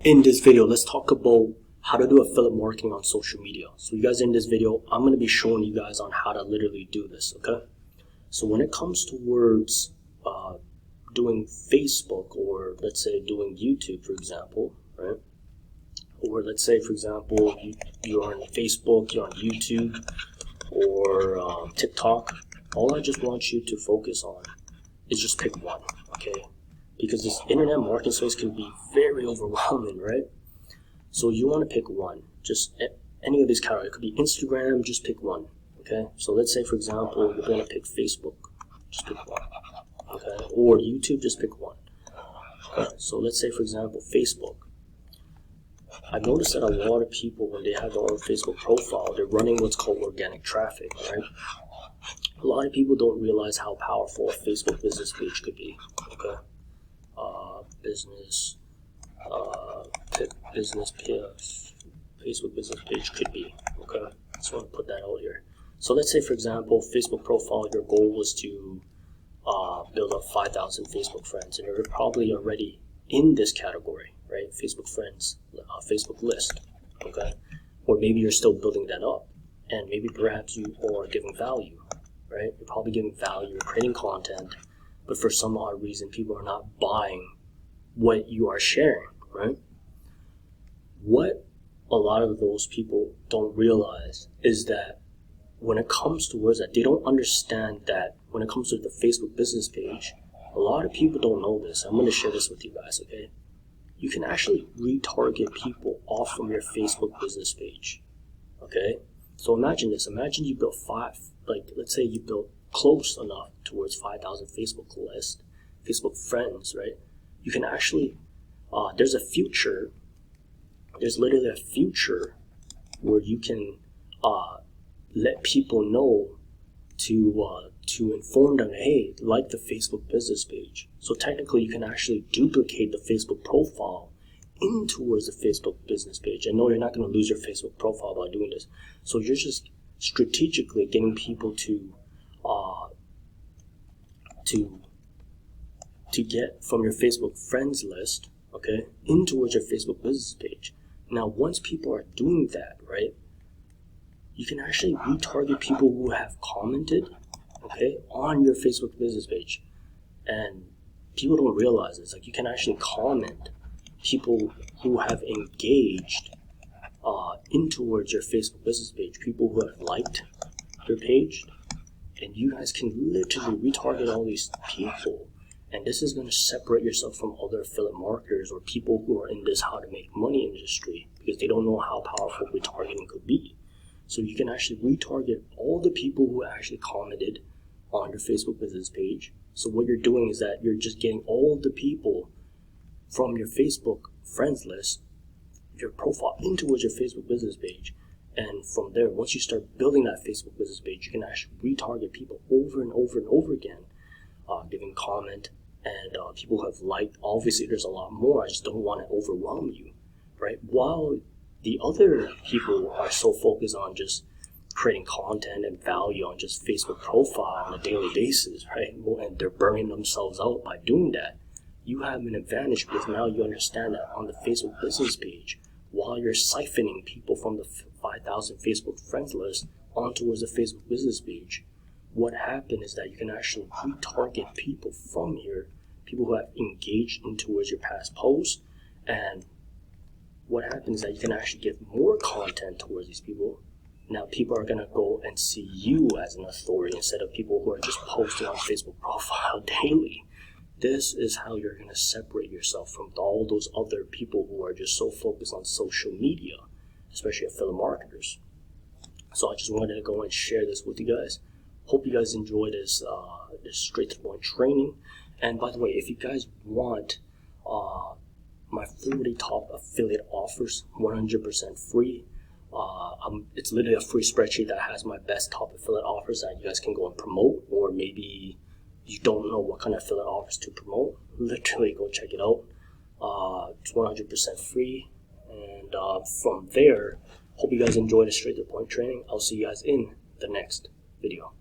In this video, let's talk about how to do affiliate marketing on social media. So you guys, in this video, I'm going to be showing you guys on how to literally do this, okay? So when it comes towards doing Facebook, or let's say doing YouTube, for example, right? Or let's say, for example, you're on Facebook, you're on YouTube, or TikTok. All I just want you to focus on is just pick one, okay? Because this internet marketing space can be very overwhelming, right? So you want to pick one, just any of these categories. It could be Instagram, just pick one, okay? So let's say, for example, you're going to pick Facebook, just pick one, okay? Or YouTube, just pick one. Okay? So let's say, for example, Facebook. I've noticed that a lot of people, when they have their own Facebook profile, they're running what's called organic traffic, right? A lot of people don't realize how powerful a Facebook business page could be, okay? Facebook business page could be, okay? Just want to put that out here. So let's say, for example, Facebook profile, your goal was to build up 5,000 Facebook friends, and you're probably already in this category, right? Facebook friends, Facebook list, okay? Or maybe you're still building that up, and maybe perhaps you are giving value, right? You're probably giving value, you're creating content, but for some odd reason, people are not buying what you are sharing, right? What a lot of those people don't realize is that when it comes towards that, they don't understand that when it comes to the Facebook business page, a lot of people don't know this. I'm going to share this with you guys, okay? You can actually retarget people off from your Facebook business page, okay? So imagine this. Imagine you built let's say you built close enough towards 5,000 Facebook list, Facebook friends, right? You can actually, there's literally a future where you can let people know to inform them, hey, like the Facebook business page. So technically you can actually duplicate the Facebook profile in towards the Facebook business page. And no, you're not going to lose your Facebook profile by doing this. So you're just strategically getting people to get from your Facebook friends list, okay, in towards your Facebook business page. Now, once people are doing that, right, you can actually retarget people who have commented, okay, on your Facebook business page. And people don't realize this. Like, you can actually comment people who have engaged in towards your Facebook business page, people who have liked your page, and you guys can literally retarget all these people. And this is going to separate yourself from other affiliate marketers or people who are in this how to make money industry, because they don't know how powerful retargeting could be. So you can actually retarget all the people who actually commented on your Facebook business page. So what you're doing is that you're just getting all the people from your Facebook friends list, your profile, into your Facebook business page. And from there, once you start building that Facebook business page, you can actually retarget people over and over and over again, giving comment, and people who have liked. Obviously, there's a lot more. I just don't want to overwhelm you, right? While the other people are so focused on just creating content and value on just Facebook profile on a daily basis, right? And they're burning themselves out by doing that. You have an advantage because now you understand that on the Facebook business page, while you're siphoning people from the 5,000 Facebook friends list onto the Facebook business page, what happened is that you can actually retarget people from here, people who have engaged in towards your past posts. And what happens is that you can actually give more content towards these people. Now people are going to go and see you as an authority instead of people who are just posting on Facebook profile daily. This is how you're going to separate yourself from all those other people who are just so focused on social media, especially affiliate marketers. So I just wanted to go and share this with you guys. Hope you guys enjoy this straight to the point training. And by the way, if you guys want my 40 top affiliate offers, 100% free, it's literally a free spreadsheet that has my best top affiliate offers that you guys can go and promote. Or maybe you don't know what kind of affiliate offers to promote, literally go check it out. It's 100% free. And from there, hope you guys enjoy the straight to the point training. I'll see you guys in the next video.